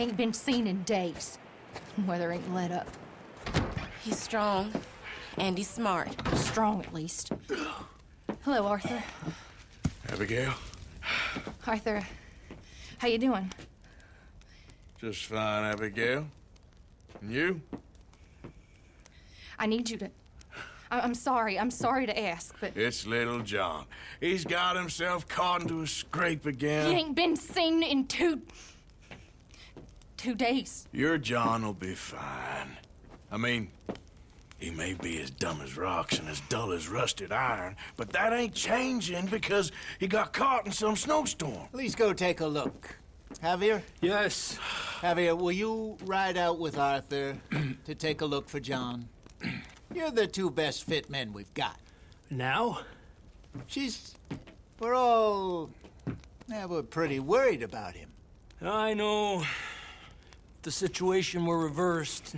He ain't been seen in days. Weather ain't let up. He's strong, and he's smart. Strong, at least. Hello, Arthur. Abigail? Arthur, how you doing? Just fine, Abigail. And you? I need you to... I'm sorry to ask, but... It's little John. He's got himself caught into a scrape again. He ain't been seen in two days. Your John will be fine. I mean, he may be as dumb as rocks and as dull as rusted iron, but that ain't changing because he got caught in some snowstorm. Please go take a look. Javier? Yes. Javier, will you ride out with Arthur to take a look for John? You're the two best fit men we've got. Now? We're pretty worried about him. I know. The situation were reversed.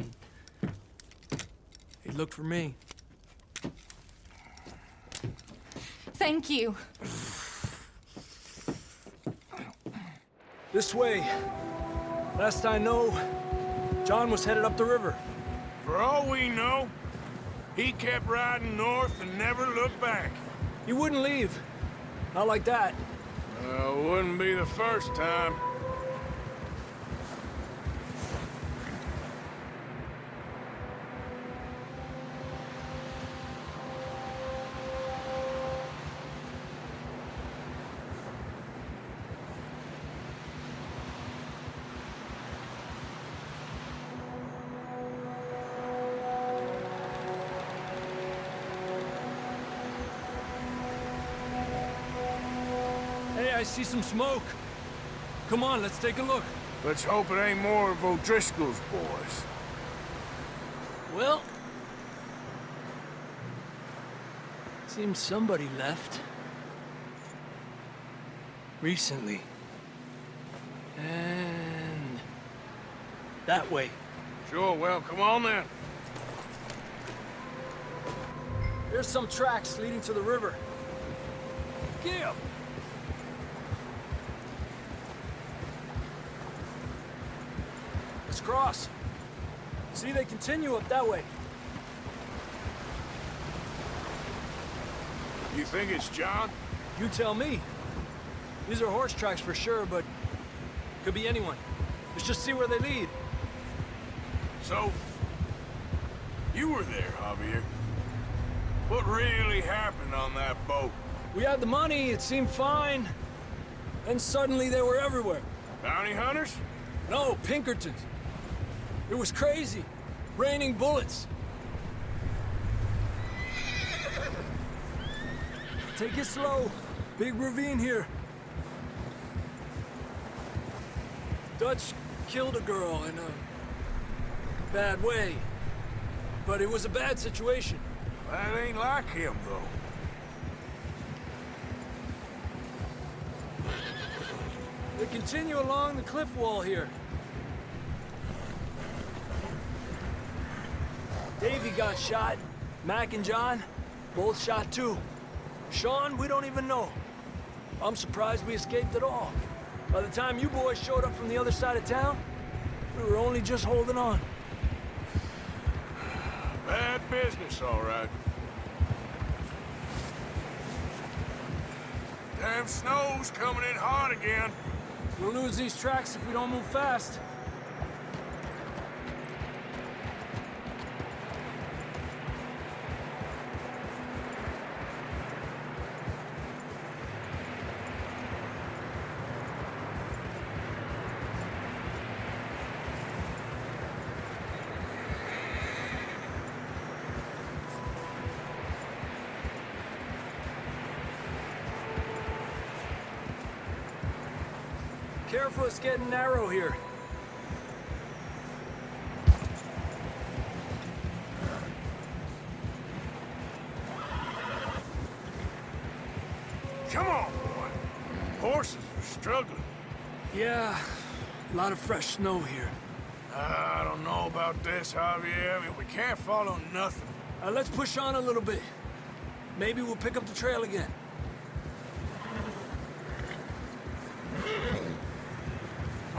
He looked for me. Thank you. This way. Last I know, John was headed up the river. For all we know, he kept riding north and never looked back. He wouldn't leave. Not like that. Wouldn't be the first time. Hey, I see some smoke. Come on, let's take a look. Let's hope it ain't more of O'Driscoll's boys. Well... seems somebody left. Recently. And... that way. Sure, well, come on then. There's some tracks leading to the river. Get up! Let's cross. See, they continue up that way. You think it's John? You tell me. These are horse tracks for sure, but could be anyone. Let's just see where they lead. So, you were there, Javier. What really happened on that boat? We had the money, it seemed fine. Then suddenly they were everywhere. Bounty hunters? No, Pinkertons. It was crazy. Raining bullets. Take it slow. Big ravine here. Dutch killed a girl in a bad way. But it was a bad situation. That ain't like him, though. They continue along the cliff wall here. Davey got shot. Mac and John, both shot too. Sean, we don't even know. I'm surprised we escaped at all. By the time you boys showed up from the other side of town, we were only just holding on. Bad business, all right. Damn snow's coming in hard again. We'll lose these tracks if we don't move fast. Careful, it's getting narrow here. Come on, boy. Horses are struggling. Yeah, a lot of fresh snow here. I don't know about this, Javier. I mean, we can't follow nothing. Let's push on a little bit. Maybe we'll pick up the trail again.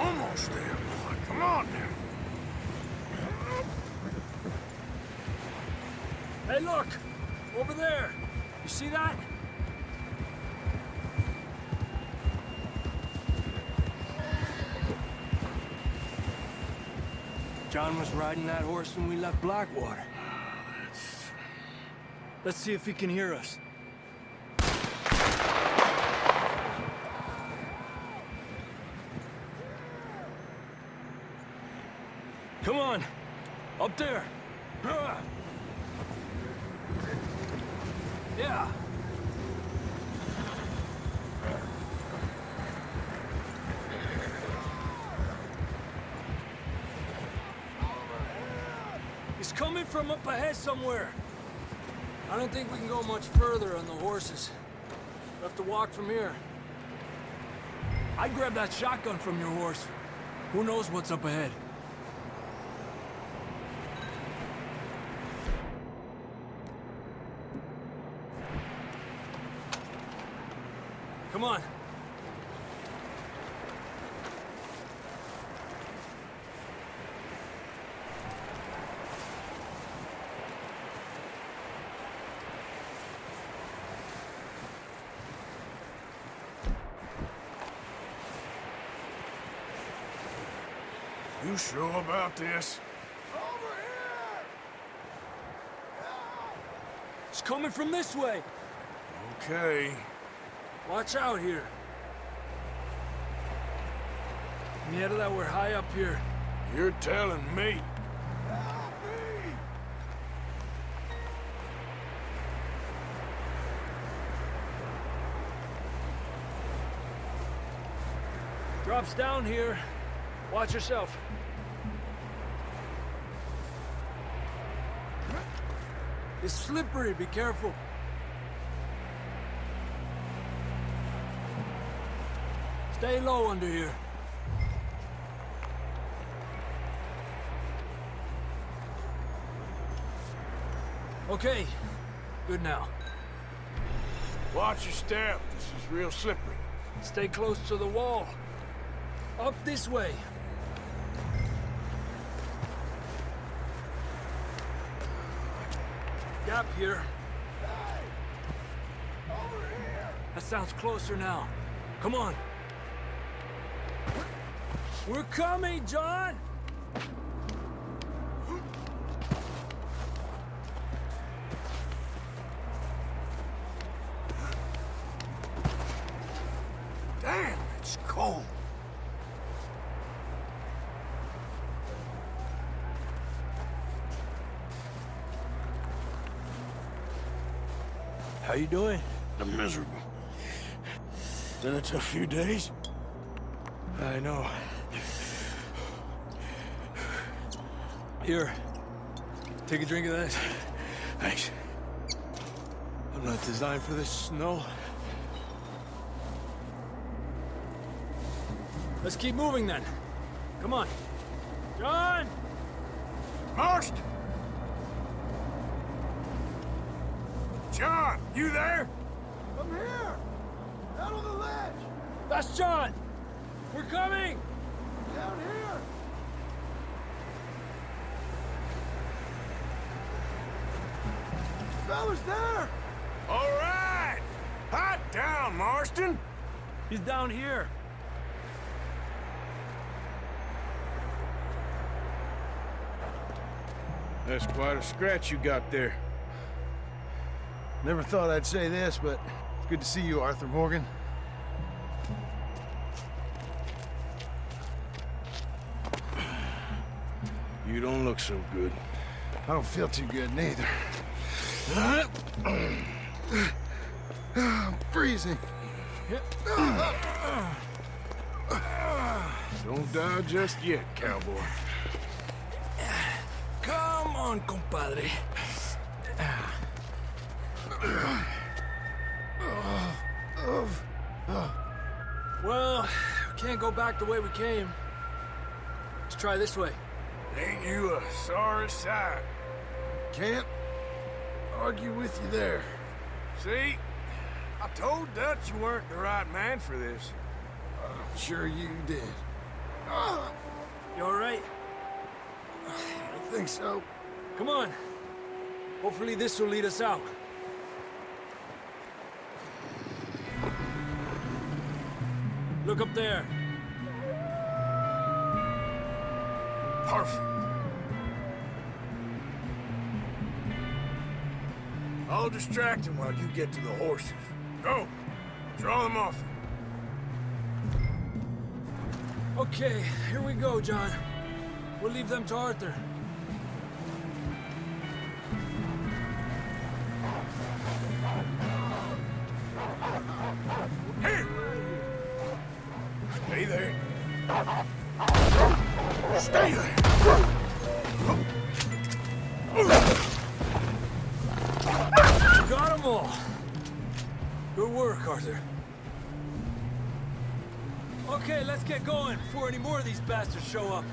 Almost there, boy. Come on now. Hey, look! Over there! You see that? John was riding that horse when we left Blackwater. Let's see if he can hear us. Come on! Up there! Yeah! He's coming from up ahead somewhere. I don't think we can go much further on the horses. We'll have to walk from here. I'd grab that shotgun from your horse. Who knows what's up ahead? Come on. You sure about this? It's coming from this way. Okay. Watch out here. Mierda, we're high up here. You're telling me. Drops down here. Watch yourself. It's slippery, be careful. Stay low under here. Okay, good now. Watch your step. This is real slippery. Stay close to the wall. Up this way. Gap here. That sounds closer now. Come on. We're coming, John! Damn, it's cold. How you doing? I'm miserable. Been a tough few days. I know. Here. Take a drink of this. Thanks. I'm not designed for this snow. Let's keep moving then. Come on. John! Marston! John, you there? I'm here! Out on the ledge! That's John! We're coming! Down here! Fella's there! All right! Hot down, Marston! He's down here. That's quite a scratch you got there. Never thought I'd say this, but it's good to see you, Arthur Morgan. You don't look so good. I don't feel too good, neither. I'm freezing. Don't die just yet, cowboy. Come on, compadre. Well, we can't go back the way we came. Let's try this way. Ain't you a sorry sight? Can't argue with you there. See? I told Dutch you weren't the right man for this. I'm sure you did. You all right? I think so. Come on. Hopefully this will lead us out. Look up there. Perfect. I'll distract him while you get to the horses. Go. Draw them off. Okay, here we go, John. We'll leave them to Arthur. Here! Stay there. Stay there! Got them all. Good work, Arthur. Okay, let's get going before any more of these bastards show up.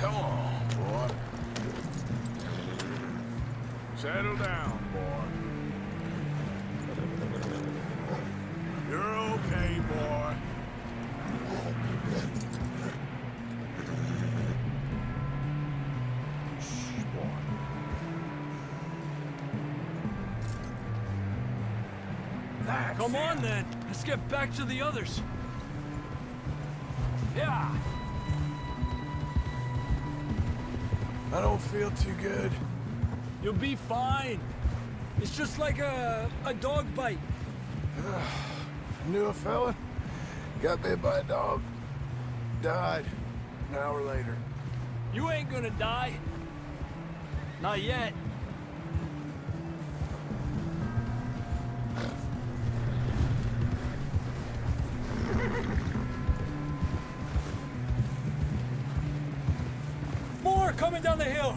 Come on, boy. Settle down, boy. You're okay, boy. Shh, boy. That's Come on, it. then. Let's get back to the others. Yeah. I don't feel too good. You'll be fine. It's just like a dog bite. Knew a fella, got bit by a dog, died an hour later. You ain't gonna die. Not yet. More coming down the hill.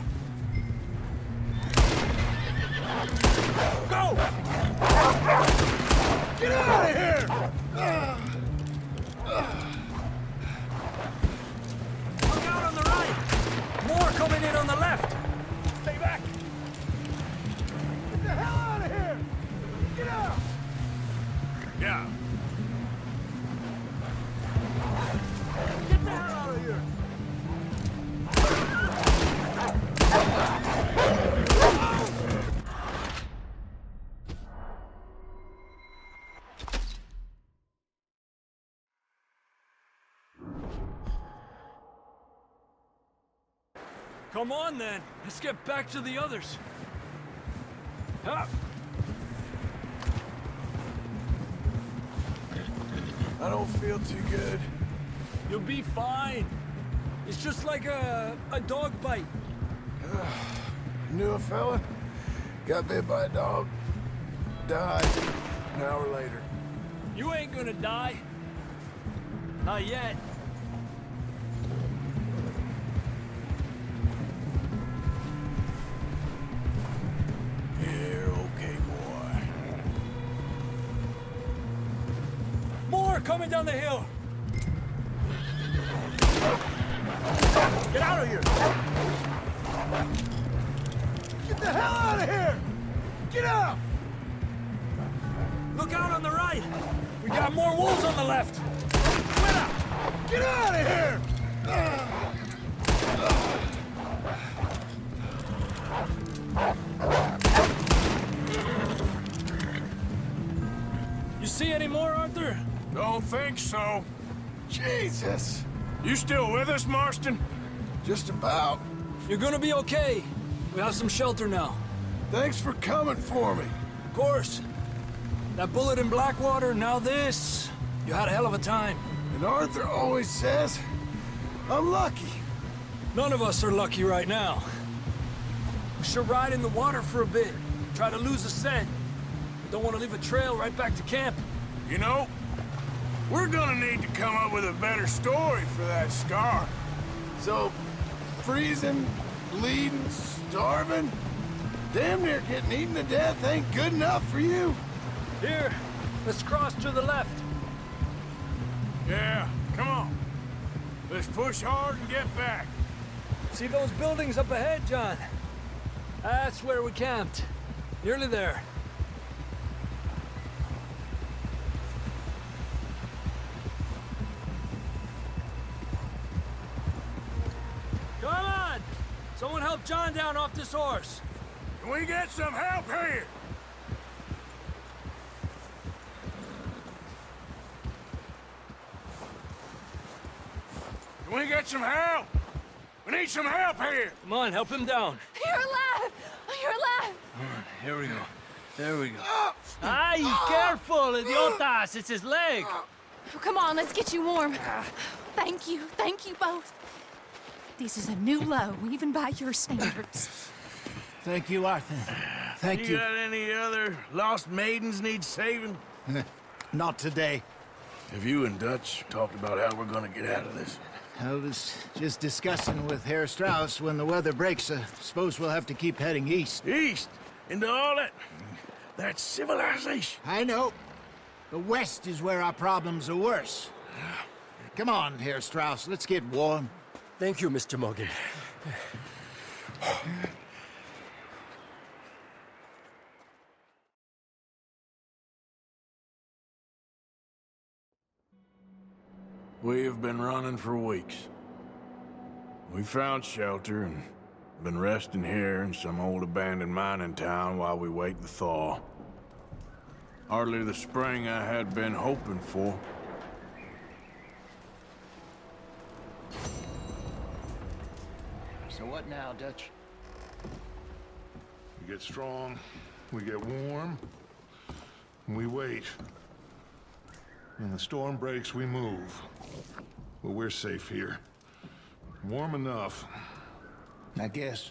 Go! Get out of here! Look out on the right. More coming in on the left. Stay back. Get the hell out of here! Get out! Yeah. Get the hell out of here! Come on, then. Let's get back to the others. Up. I don't feel too good. You'll be fine. It's just like a dog bite. Knew a fella, got bit by a dog, died an hour later. You ain't gonna die. Not yet. You're okay, boy. More coming down the hill. Get out of here! Get the hell out of here! Get out! Look out on the right. We got more wolves on the left. Get out of here! You see any more, Arthur? Don't think so. Jesus! You still with us, Marston? Just about. You're gonna be okay. We have some shelter now. Thanks for coming for me. Of course. That bullet in Blackwater, now this. You had a hell of a time. And Arthur always says, I'm lucky. None of us are lucky right now. We should ride in the water for a bit. Try to lose the scent. Don't want to leave a trail right back to camp. You know, we're gonna need to come up with a better story for that scar. So, freezing, bleeding, starving, damn near getting eaten to death ain't good enough for you. Here, let's cross to the left. Yeah, come on. Let's push hard and get back. See those buildings up ahead, John? That's where we camped. Nearly there. Someone help John down off this horse. Can we get some help here? Can we get some help? We need some help here. Come on, help him down. You're alive! You're alive! Here we go. There we go. Ay, careful, idiotas! It's his leg. Oh, come on, let's get you warm. Thank you both. This is a new low, even by your standards. Thank you, Arthur. Thank You got any other lost maidens need saving? Not today. Have you and Dutch talked about how we're gonna get out of this? I was just discussing with Herr Strauss when the weather breaks. Suppose we'll have to keep heading east. East? Into all that civilization? I know. The west is where our problems are worse. Come on, Herr Strauss, let's get warm. Thank you, Mr. Morgan. We have been running for weeks. We found shelter and been resting here in some old abandoned mining town while we wait the thaw. Hardly the spring I had been hoping for. So what now, Dutch? We get strong, we get warm, and we wait. When the storm breaks, we move. But we're safe here. Warm enough. I guess.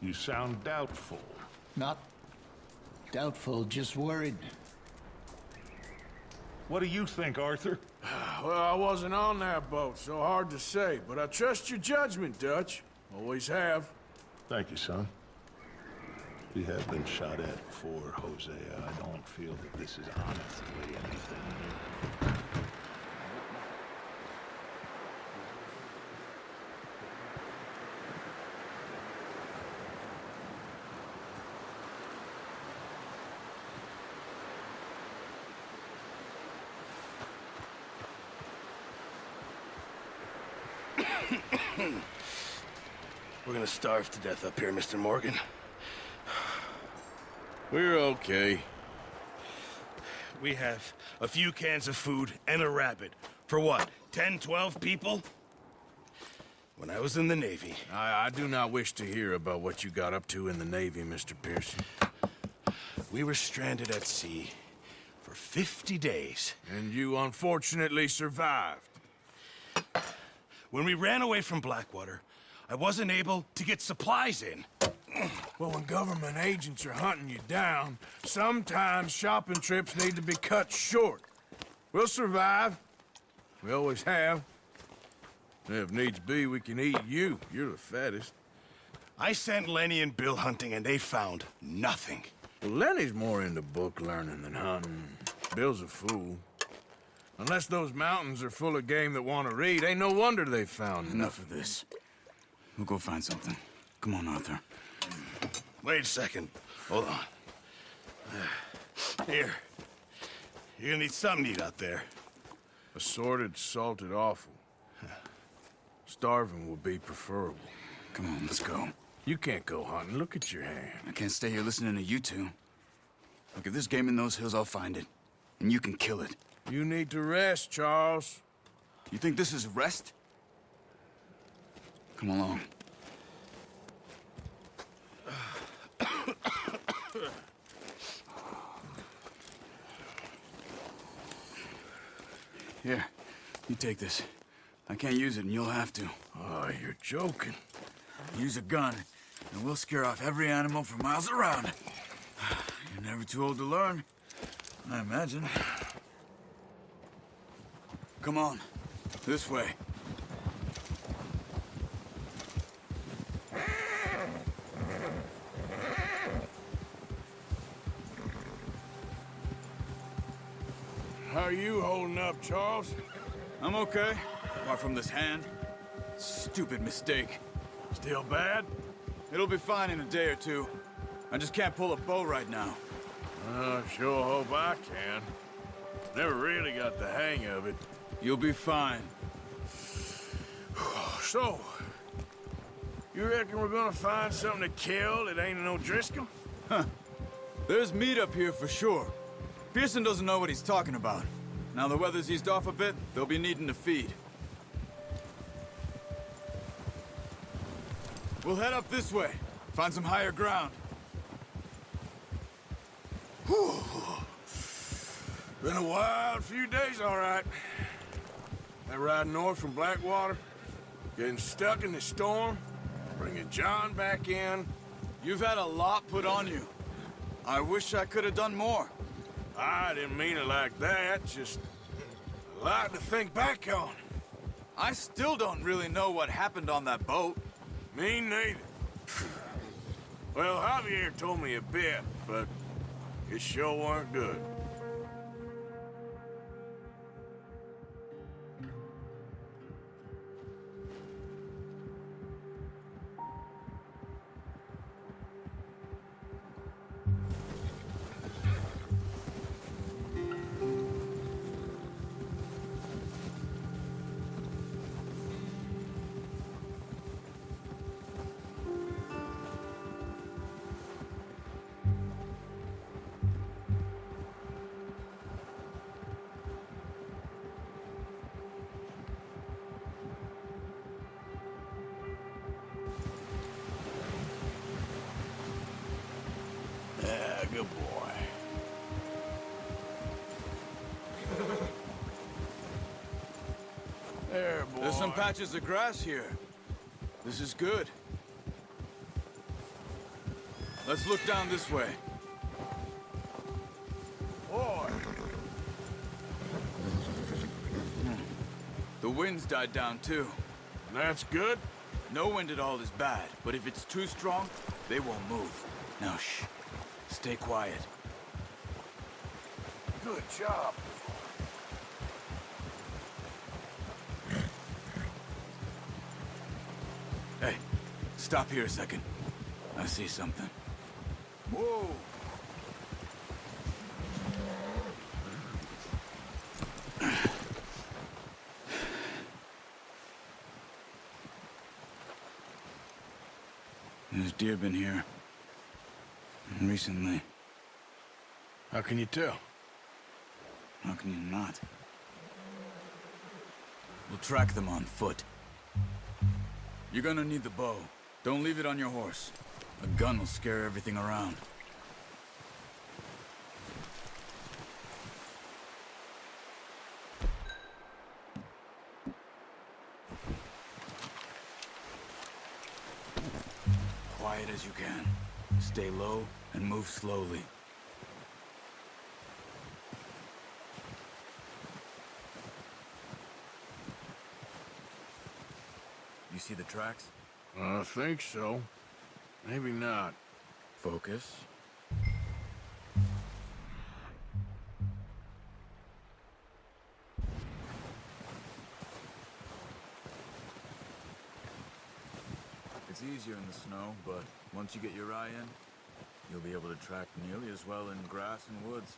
You sound doubtful. Not doubtful, just worried. What do you think, Arthur? Well, I wasn't on that boat, so hard to say, but I trust your judgment, Dutch. Always have. Thank you, son. We have been shot at before, Hosea. I don't feel that this is honestly anything new. We're gonna starve to death up here, Mr. Morgan. We're okay. We have a few cans of food and a rabbit. For what, 10, 12 people? When I was in the Navy... I do not wish to hear about what you got up to in the Navy, Mr. Pearson. We were stranded at sea for 50 days. And you unfortunately survived. When we ran away from Blackwater, I wasn't able to get supplies in. Well, when government agents are hunting you down, sometimes shopping trips need to be cut short. We'll survive. We always have. If needs be, we can eat you. You're the fattest. I sent Lenny and Bill hunting, and they found nothing. Well, Lenny's more into book learning than hunting. Bill's a fool. Unless those mountains are full of game that want to read, ain't no wonder they found Enough of this. We'll go find something. Come on, Arthur. Wait a second. Hold on. Here. You're gonna need something to eat out there. Assorted, salted offal. Starving will be preferable. Come on, let's go. You can't go hunting. Look at your hand. I can't stay here listening to you two. Look, if there's game in those hills, I'll find it. And you can kill it. You need to rest, Charles. You think this is rest? Come along. Here, you take this. I can't use it, and you'll have to. Oh, you're joking. Use a gun, and we'll scare off every animal for miles around. You're never too old to learn, I imagine. Come on, this way. How are you holding up, Charles? I'm okay, apart from this hand. Stupid mistake. Still bad? It'll be fine in a day or two. I just can't pull a bow right now. Sure hope I can. Never really got the hang of it. You'll be fine. So, you reckon we're gonna find something to kill that ain't no Driscoll? There's meat up here for sure. Pearson doesn't know what he's talking about. Now the weather's eased off a bit, they'll be needing to feed. We'll head up this way, find some higher ground. Whew. Been a wild few days, all right. That ride north from Blackwater, getting stuck in the storm, bringing John back in. You've had a lot put on you. I wish I could have done more. I didn't mean it like that, just a lot to think back on. I still don't really know what happened on that boat. Me neither. Well, Javier told me a bit, but it sure weren't good. Yeah, good boy. There, boy. There's some patches of grass here. This is good. Let's look down this way. Boy. The wind's died down too. That's good. No wind at all is bad, but if it's too strong, they won't move. Now shh. Stay quiet. Good job. Hey, stop here a second. I see something. Whoa! There's deer been here. Recently. How can you tell? How can you not? We'll track them on foot. You're gonna need the bow. Don't leave it on your horse. A gun will scare everything around. Quiet as you can. Stay low and move slowly. You see the tracks? I think so. Maybe not. Focus. It's easier in the snow, but once you get your eye in, you'll be able to track nearly as well in grass and woods.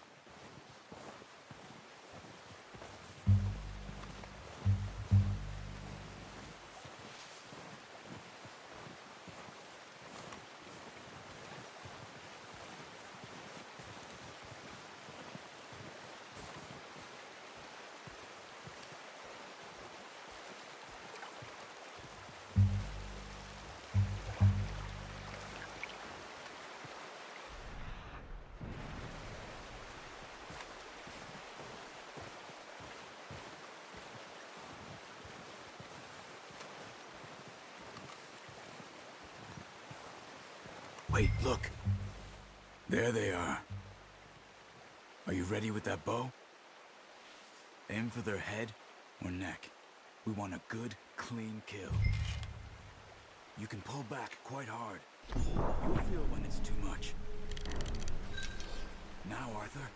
Wait, look. There they are. Are you ready with that bow? Aim for their head or neck. We want a good, clean kill. You can pull back quite hard. You'll feel when it's too much. Now, Arthur.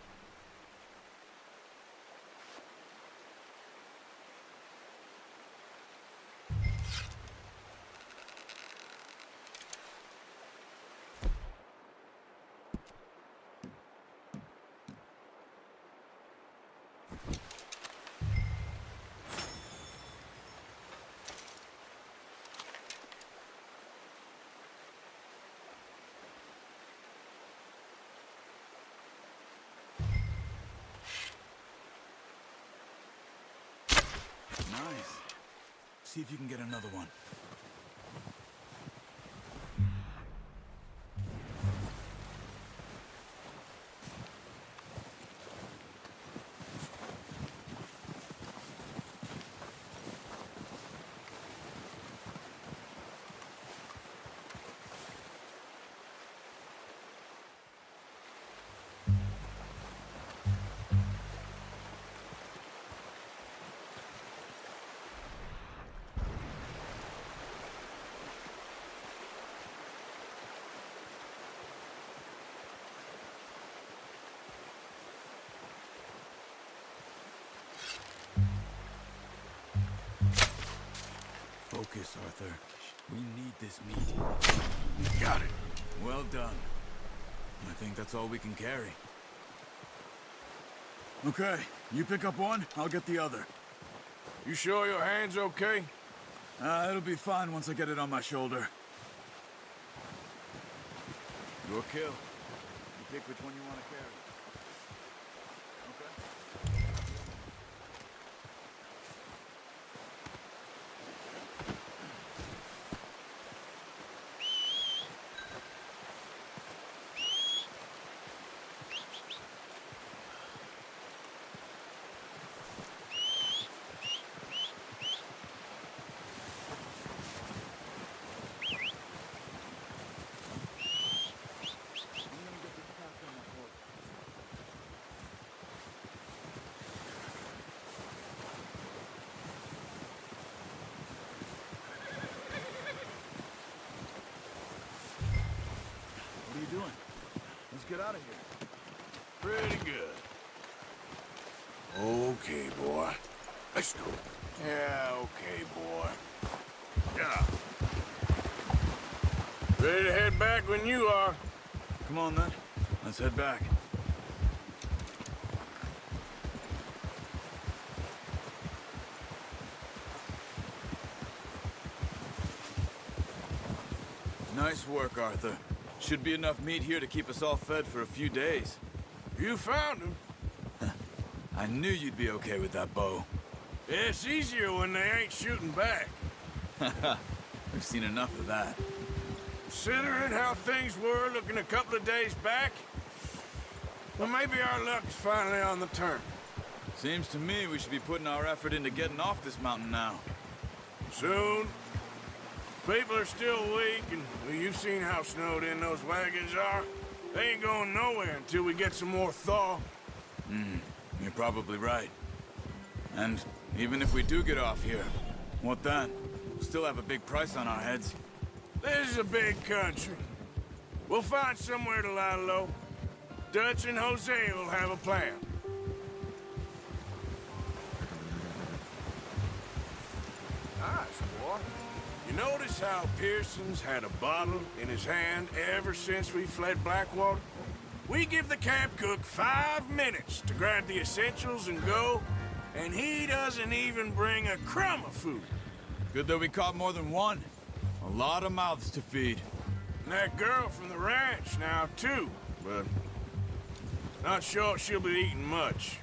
Nice. See if you can get another one. Focus, Arthur. We need this meat. You got it. Well done. I think that's all we can carry. Okay, you pick up one, I'll get the other. You sure your hand's okay? It'll be fine once I get it on my shoulder. Your kill. You pick which one you want to carry. Okay. What are you doing? Let's get out of here. Pretty good. Okay, boy. Let's go. Yeah, okay, boy. Yeah. Ready to head back when you are. Come on, then. Let's head back. Nice work, Arthur. Should be enough meat here to keep us all fed for a few days. You found him. I knew you'd be okay with that bow. It's easier when they ain't shooting back. We've seen enough of that. Considering how things were looking a couple of days back, well, maybe our luck is finally on the turn. Seems to me we should be putting our effort into getting off this mountain now. Soon. People are still weak, and well, you've seen how snowed in those wagons are. They ain't going nowhere until we get some more thaw. You're probably right. And even if we do get off here, what then? We'll still have a big price on our heads. This is a big country. We'll find somewhere to lie low. Dutch and Hosea will have a plan. Nice, boy. You notice how Pearson's had a bottle in his hand ever since we fled Blackwater? We give the camp cook 5 minutes to grab the essentials and go, and he doesn't even bring a crumb of food. Good that we caught more than one. A lot of mouths to feed. And that girl from the ranch now, too, but not sure she'll be eating much.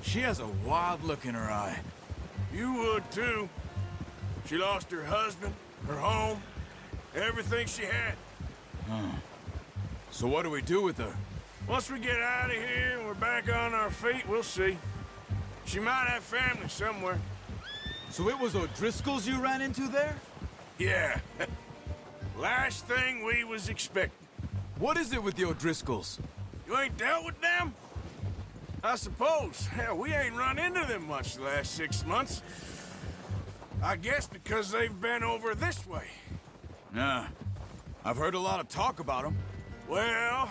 She has a wild look in her eye. You would, too. She lost her husband, her home, everything she had. So what do we do with her? Once we get out of here and we're back on our feet, we'll see. She might have family somewhere. So it was O'Driscoll's you ran into there? Yeah. Last thing we was expecting. What is it with the O'Driscolls? You ain't dealt with them? I suppose. Hell, we ain't run into them much the last 6 months. I guess because they've been over this way. Yeah. I've heard a lot of talk about them. Well,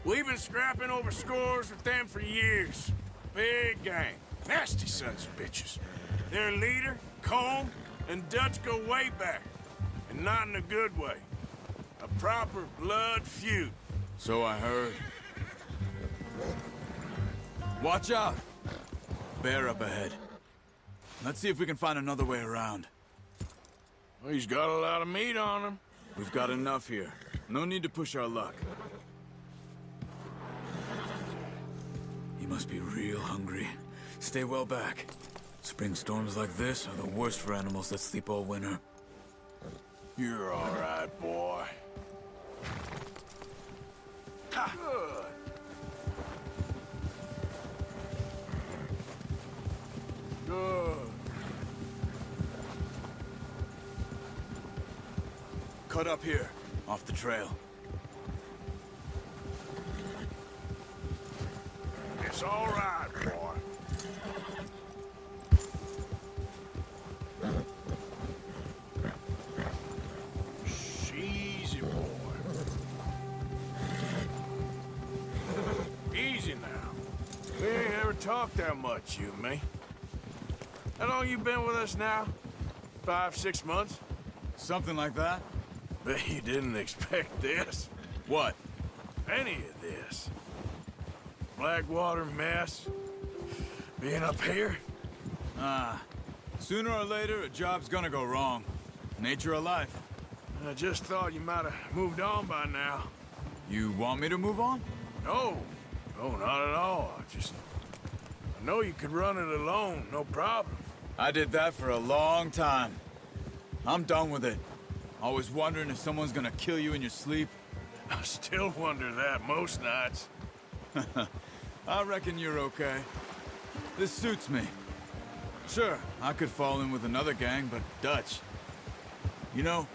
we've been scrapping over scores with them for years. Big gang. Nasty sons of bitches. Their leader, Colm, and Dutch go way back. And not in a good way. A proper blood feud. So I heard. Watch out! Bear up ahead. Let's see if we can find another way around. Well, he's got a lot of meat on him. We've got enough here. No need to push our luck. He must be real hungry. Stay well back. Spring storms like this are the worst for animals that sleep all winter. You're all right, boy. Good. Good. Cut up here, off the trail. It's all right, boy. Easy, boy. Easy now. We ain't ever talked that much, you and me. How long you been with us now? 5, 6 months? Something like that? Bet you didn't expect this. What? Any of this. Blackwater mess. Being up here. Sooner or later, a job's gonna go wrong. Nature of life. I just thought you might have moved on by now. You want me to move on? No. No, not at all. I know you could run it alone, no problem. I did that for a long time. I'm done with it. Always wondering if someone's gonna kill you in your sleep. I still wonder that most nights. I reckon you're okay. This suits me. Sure, I could fall in with another gang, but Dutch... You know,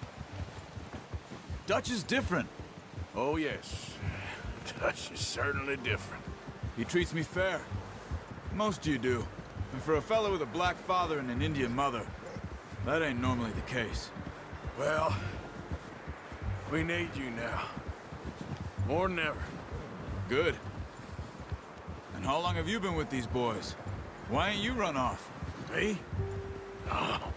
Dutch is different. Oh, yes. Dutch is certainly different. He treats me fair. Most you do. And for a fellow with a black father and an Indian mother, that ain't normally the case. Well, we need you now. More than ever. Good. And how long have you been with these boys? Why ain't you run off? Me? Oh,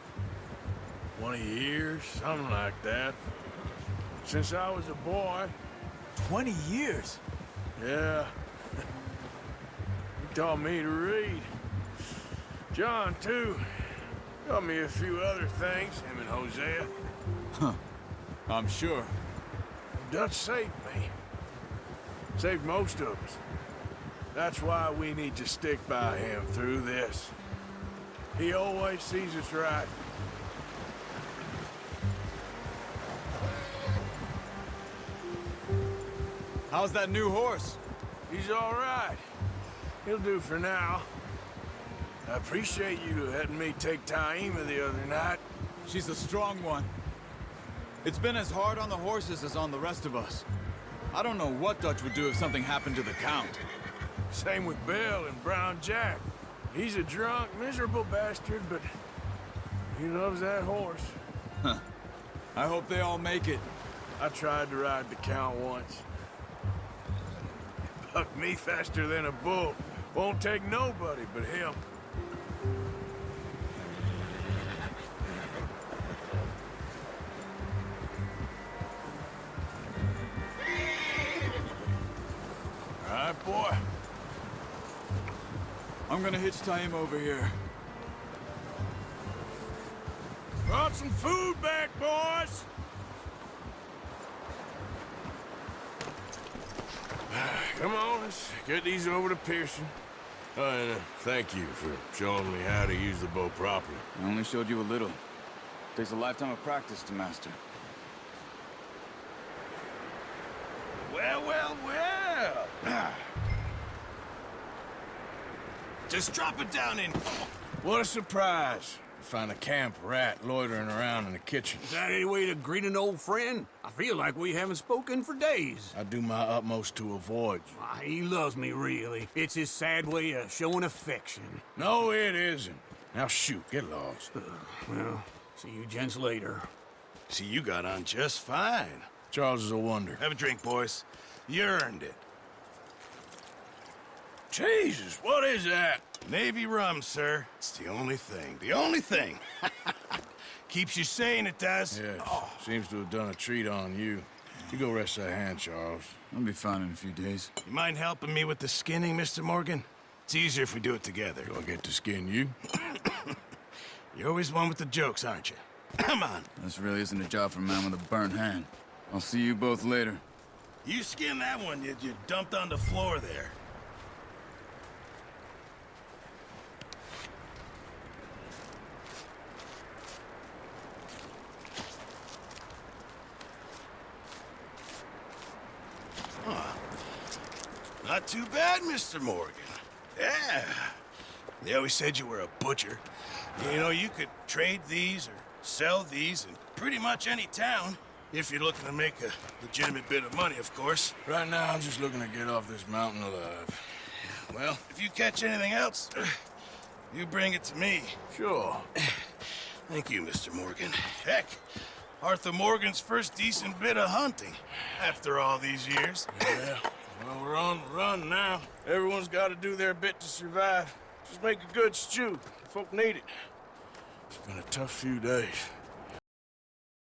20 years, something like that. Since I was a boy. 20 years? Yeah. He taught me to read. John, too. Taught me a few other things, him and Hosea. I'm sure. Dutch saved me. Saved most of us. That's why we need to stick by him through this. He always sees us right. How's that new horse? He's all right. He'll do for now. I appreciate you letting me take Taima the other night. She's a strong one. It's been as hard on the horses as on the rest of us. I don't know what Dutch would do if something happened to the Count. Same with Bill and Brown Jack. He's a drunk, miserable bastard, but he loves that horse. I hope they all make it. I tried to ride the Count once. Bucked me faster than a bull. Won't take nobody but him. All right, boy. I'm gonna hitch Taima over here. Brought some food back, boys! Come on, let's get these over to Pearson. Oh, and thank you for showing me how to use the bow properly. I only showed you a little. Takes a lifetime of practice to master. Well, well, well! Just drop it down in. What a surprise. Find a camp rat loitering around in the kitchen. Is that any way to greet an old friend? I feel like we haven't spoken for days. I do my utmost to avoid you. Why, he loves me, really. It's his sad way of showing affection. No, it isn't. Now shoot, get lost. Well, see you gents later. See, you got on just fine. Charles is a wonder. Have a drink, boys. You earned it. Jesus, what is that? Navy rum, sir. It's the only thing. The only thing. Keeps you sane, it does. Yes, seems to have done a treat on you. You go rest that hand, Charles. I'll be fine in a few days. You mind helping me with the skinning, Mr. Morgan? It's easier if we do it together. Do I get to skin you? You're always one with the jokes, aren't you? Come on. This really isn't a job for a man with a burnt hand. I'll see you both later. You skin that one you dumped on the floor there. too bad, Mr. Morgan. Yeah. They always said you were a butcher. You know, you could trade these or sell these in pretty much any town. If you're looking to make a legitimate bit of money, of course. Right now, I'm just looking to get off this mountain alive. Well, if you catch anything else, you bring it to me. Sure. Thank you, Mr. Morgan. Heck, Arthur Morgan's first decent bit of hunting after all these years. Yeah. Well, we're on the run now. Everyone's got to do their bit to survive. Just make a good stew. Folk need it. It's been a tough few days.